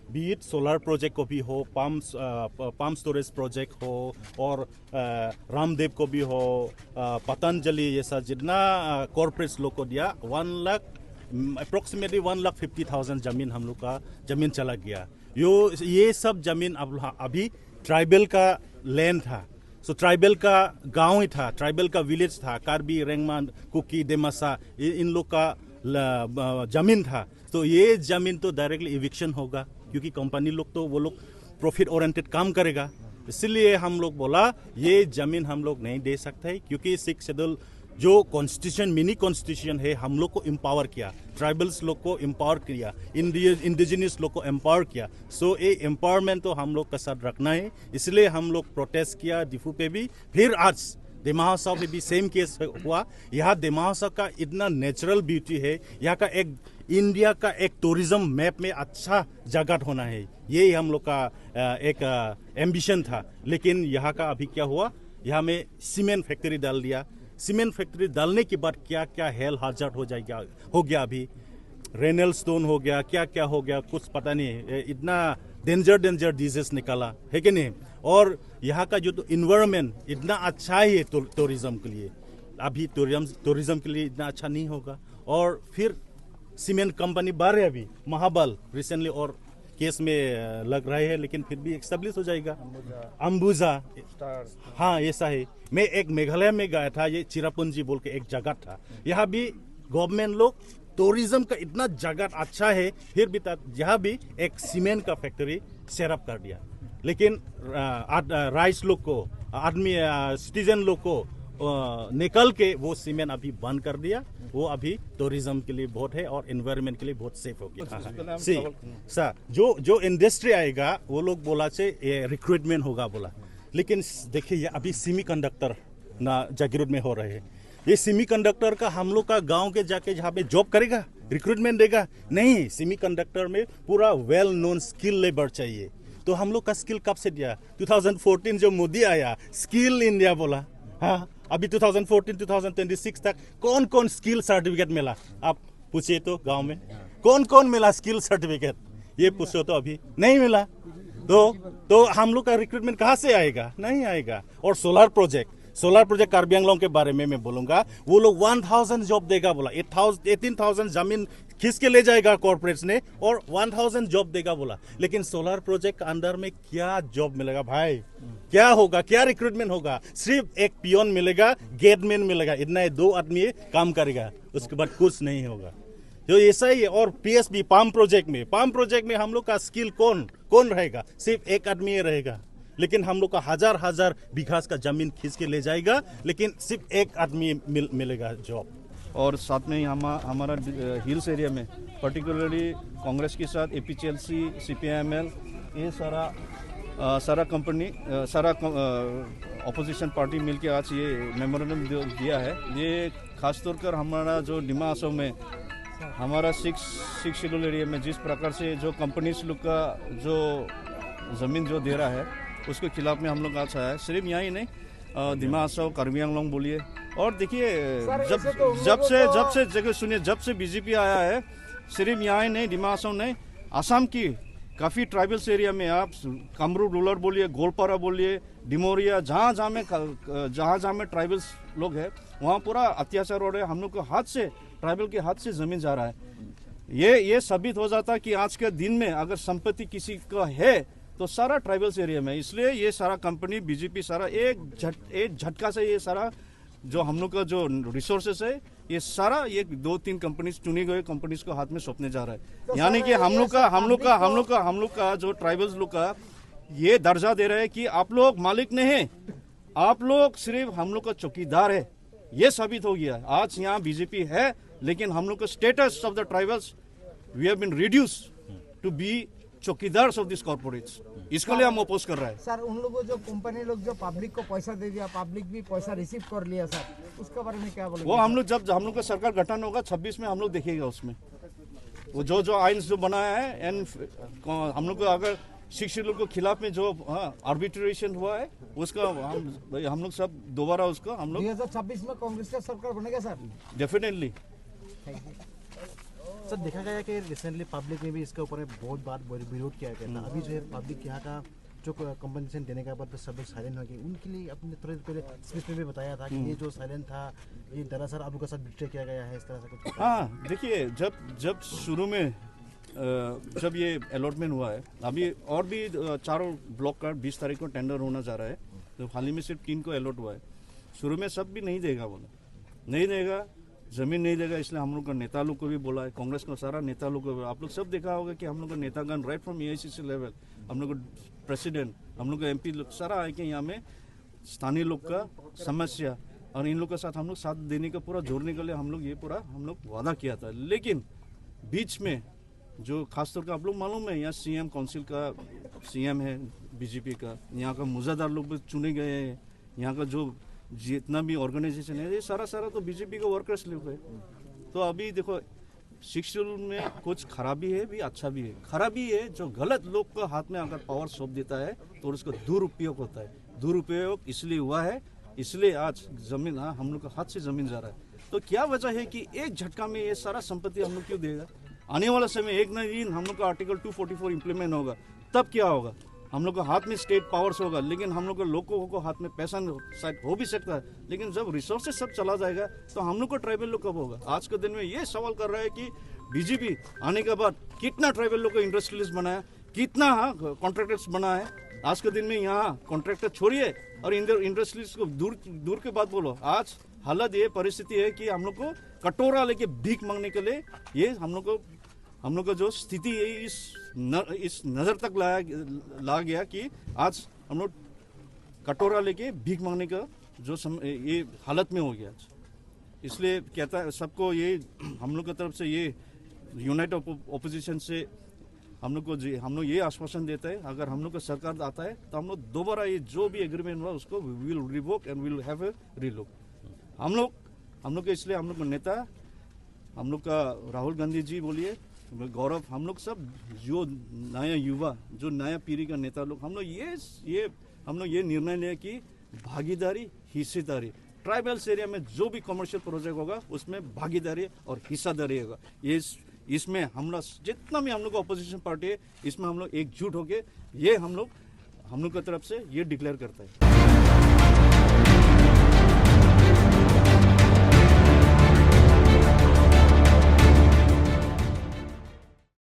Beat solar project को भी हो, पाम स्टोरेज प्रोजेक्ट हो, और रामदेव को भी हो, पतंजलि, ये सब जितना कॉर्पोरेट्स लोग को दिया, 1 लाख अप्रोक्सीमेटली 1,50,000 जमीन हम लोग का जमीन चला गया। ये सब जमीन अभी ट्राइबल का लैंड था, सो ट्राइबल का गांव ही था, ट्राइबल का विलेज था, कार्बी, रेंगमा, कुकी, देमासा, इन लोग का जमीन था। तो ये जमीन तो डायरेक्टली इविक्शन होगा, क्योंकि कंपनी लोग तो वो लोग प्रॉफिट ओरिएंटेड काम करेगा। इसलिए हम लोग बोला ये जमीन हम लोग नहीं दे सकते, क्योंकि 6 शेड्यूल जो कॉन्स्टिट्यूशन, मिनी कॉन्स्टिट्यूशन है, हम लोग को एम्पावर किया, ट्राइबल्स लोग को एम्पावर किया, इंडिजिनियस लोग को एम्पावर किया। सो ये एम्पावरमेंट तो हम लोग का साथ रखना है, इसलिए हम लोग प्रोटेस्ट किया डिफू पे भी। फिर आज दिमा हासाओ में भी सेम केस हुआ। यहाँ दिमा हासाओ का इतना नेचुरल ब्यूटी है, यहाँ का एक इंडिया का एक टूरिज्म मैप में अच्छा जगह होना है, ये हम लोग का एक एम्बिशन था। लेकिन यहाँ का अभी क्या हुआ, यहाँ में सीमेंट फैक्ट्री डाल दिया। सीमेंट फैक्ट्री डालने के बाद क्या क्या हेल हाजर हो गया अभी रेनल स्टोन हो गया, क्या क्या हो गया कुछ पता नहीं। इतना डेंजर डिजीज निकाला है कि नहीं। और यहाँ का जो इन्वायरमेंट इतना अच्छा ही है टूरिज्म के लिए, अभी टूरिज्म के लिए इतना अच्छा नहीं होगा। और फिर सीमेंट कंपनी बढ़ रही है अभी, महाबल रिसेंटली और केस में लग रहे हैं, लेकिन फिर भी एस्टेब्लिश हो जाएगा। अंबुजा, हाँ ऐसा है। मैं एक मेघालय में गया था, ये चिरापुंजी बोल के एक जगह था, यहाँ भी गवर्नमेंट लोग टूरिज्म का इतना जगह अच्छा है, फिर भी यहाँ भी एक सीमेंट का फैक्ट्री सेटअप कर दिया। लेकिन राइस लोग को, आदमी सिटीजन लोग को निकल के वो सीमेंट अभी बंद कर दिया। वो अभी टूरिज्म के लिए बहुत है और एनवायरनमेंट के लिए बहुत सेफ हो गया। सर जो इंडस्ट्री आएगा वो लोग बोला से रिक्रूटमेंट होगा बोला, लेकिन देखिए अभी सेमीकंडक्टर ना जागीरोड में हो रहे हैं। ये सेमीकंडक्टर का हम लोग का गांव के जाके जहाँ पे जॉब करेगा, रिक्रूटमेंट देगा नहीं। सेमीकंडक्टर में पूरा वेल नोन स्किल लेबर चाहिए। तो हम लोग का स्किल कब से दिया, 2014 जो मोदी आया स्किल इंडिया बोला, हाँ अभी 2014-2026 तक कौन कौन स्किल सर्टिफिकेट मिला, आप पूछिए तो गांव में कौन कौन मिला स्किल सर्टिफिकेट, ये पूछो तो अभी नहीं मिला। तो हम लोग का रिक्रूटमेंट कहाँ से आएगा, नहीं आएगा। और सोलर प्रोजेक्ट कार्बी आंगलोंग के बारे में मैं बोलूंगा, वो लोग 1000 जॉब देगा बोला, 18,000 जमीन खींच के ले जाएगा कॉर्पोरेट्स ने और 1000 जॉब देगा बोला। लेकिन सोलर प्रोजेक्ट के अंदर में क्या जॉब मिलेगा भाई, क्या होगा, क्या रिक्रूटमेंट होगा? सिर्फ एक पियोन मिलेगा, गेटमैन मिलेगा, इतना 2 आदमी काम करेगा, उसके बाद कुछ नहीं होगा। तो ऐसा ही है। और पीएसबी पाम प्रोजेक्ट में हम लोग का स्किल कौन रहेगा, सिर्फ एक आदमी रहेगा। लेकिन हम लोग का हजार बीघा का जमीन खींच के ले जाएगा, लेकिन सिर्फ एक आदमी मिलेगा जॉब। और साथ में हमारा हिल्स एरिया में पर्टिकुलरली कांग्रेस के साथ एपीसीएलसी, सीपीआईएमएल, ये सारा कंपनी, सारा अपोजिशन पार्टी मिलके आज ये मेमोरेंडम दिया है। ये खासतौर पर हमारा जो दिमा हासाओ में हमारा 6 शेड्यूल एरिया में जिस प्रकार से जो कंपनीज लोग का जो ज़मीन जो दे रहा है उसके खिलाफ में हम लोग आज आया है। सिर्फ यहाँ ही नहीं, दिमा हासाओ, कार्बी आंगलोंग बोलिए। और देखिए जब से बीजेपी आया है, सिर्फ यहाँ ही नहीं, दिमा हासाओ नहीं, आसाम की काफ़ी ट्राइबल्स एरिया में आप कामरूप रूरल बोलिए, गोलपारा बोलिए, डिमोरिया, जहाँ में ट्राइबल्स लोग हैं वहाँ पूरा अत्याचार हो रहा है। हम लोग को ट्राइबल के हाथ से ज़मीन जा रहा है। ये साबित हो जाता है कि आज के दिन में अगर संपत्ति किसी का है तो सारा ट्राइबल्स एरिया में। इसलिए ये सारा कंपनी बीजेपी सारा एक झटका से ये सारा जो हम लोग का जो रिसोर्सेस है ये सारा ये 2-3 कंपनी चुनी गए कंपनीज को हाथ में सौंपने जा रहा है। तो यानी कि हम लोग का जो ट्राइबल्स लोग का ये दर्जा दे रहे हैं कि आप लोग मालिक नहीं है, आप लोग सिर्फ हम लोग का चौकीदार है। ये साबित हो गया। आज यहाँ बीजेपी है, लेकिन हम लोग का status of the tribals we have been reduced to be chowkidar of this corporates. इसके लिए हम अपोज कर रहे हैं। सर उन लोगों जो कंपनी लोग जो पब्लिक को पैसा दे दिया, पब्लिक भी पैसा रिसीव कर लिया, सर उसके बारे में क्या बोलेंगे? वो हम लोग जब हम लोग का सरकार गठन होगा 26 में हम लोग देखेगा उसमें वो जो आइन जो बनाया है। एंड हम लोग को अगर 6 शेड्यूल के खिलाफ में जो आर्बिट्रेशन हुआ है उसका हम लोग सब दोबारा उसको हम लोग 2026 में कांग्रेस का सरकार बनेगा sir. Definitely thank you. Sir देखा गया कि रिसेंटली पब्लिक ने भी इसके ऊपर बहुत बार विरोध किया गया था। अभी जो है पब्लिक यहाँ का जो कंपनसेशन देने के बाद सब लोग साइलेंट हो गए, उनके लिए अपने थोड़ी देर पहले स्पीच में भी बताया था कि ये जो साइलेंट था ये दरअसल आप लोग के साथ बिट्रे किया गया है, इस तरह से कुछ। हाँ देखिए, जब शुरू में जब ये अलॉटमेंट हुआ है, अभी और भी 4 ब्लॉक का 20 तारीख को टेंडर होना जा रहा है, तो हाल ही में सिर्फ 3 को अलॉट हुआ है। शुरू में सब भी नहीं देगा, बोला नहीं देगा, जमीन नहीं देगा। इसलिए हम लोग का नेता लोग को भी बोला है, कांग्रेस का सारा नेता लोग को। आप लोग सब देखा होगा कि हम लोग का नेतागण राइट फ्रॉम AICC लेवल, हम लोग का प्रेसिडेंट, हम लोग का MP लोग सारा आए के यहाँ में स्थानीय लोग का समस्या और इन लोग के साथ हम लोग साथ देने का पूरा जोड़ने के लिए हम लोग वादा किया था। लेकिन बीच में जो खासतौर का आप लोग मालूम है, यहाँ CM काउंसिल का CM है BJP का, यहाँ का मुजादार लोग भी चुने गए हैं, यहाँ का जो जितना भी ऑर्गेनाइजेशन है ये सारा तो BJP का वर्कर्स लोग है। तो अभी देखो 6 शेड्यूल में कुछ खराबी है भी, अच्छा भी है। खराबी है जो गलत लोग को हाथ में अगर पावर सौंप देता है तो उसको दुरुपयोग होता है। दुरुपयोग इसलिए हुआ है, इसलिए आज जमीन हम लोग का हाथ से जमीन जा रहा है। तो क्या वजह है कि एक झटका में ये सारा संपत्ति हम लोग क्यों देगा? आने वाला समय एक न दिन हम लोग का आर्टिकल 244 इम्प्लीमेंट होगा, तब क्या होगा? हम लोग को हाथ में स्टेट पावर्स होगा, लेकिन हम लोग को लोगों को हाथ में पैसा शायद हो भी सकता है, लेकिन जब रिसोर्सेज सब चला जाएगा तो हम लोग को ट्राइबल लोग कब होगा? आज के दिन में ये सवाल कर रहा है कि BJP आने के बाद कितना ट्राइबल लोग को इंडस्ट्रियलिस्ट बनाया, कितना कॉन्ट्रैक्टर्स बनाया। आज के दिन में यहाँ कॉन्ट्रैक्टर छोड़िए और इंडस्ट्रियलिस्ट को दूर के बात बोलो। आज हालत ये परिस्थिति है कि हम लोग को कटोरा लेके भीख मांगने के लिए ये हम लोग का जो स्थिति है इस नज़र तक ला गया कि आज हम लोग कटोरा लेके भीख मांगने का जो ये हालत में हो गया। इसलिए कहता है सबको ये हम लोग की तरफ से ये यूनाइटेड ओपोजिशन से हम लोग ये आश्वासन देता है, अगर हम लोग का सरकार आता है तो हम लोग दोबारा ये जो भी एग्रीमेंट हुआ उसको will revoke and will have a relook. हम लोग के इसलिए हम लोग का नेता, हम लोग का राहुल गांधी जी बोलिए, गौरव, हम लोग सब जो नया युवा, जो नया पीढ़ी का नेता लोग, हम लोग ये निर्णय लिया कि भागीदारी, हिस्सेदारी, ट्राइबल्स एरिया में जो भी कमर्शियल प्रोजेक्ट होगा उसमें भागीदारी और हिस्सेदारी होगा। ये इसमें हम लोग जितना भी हम लोग का अपोजिशन पार्टी है, इसमें हम लोग एकजुट होके ये हम लोग की तरफ से ये डिक्लेयर करता है।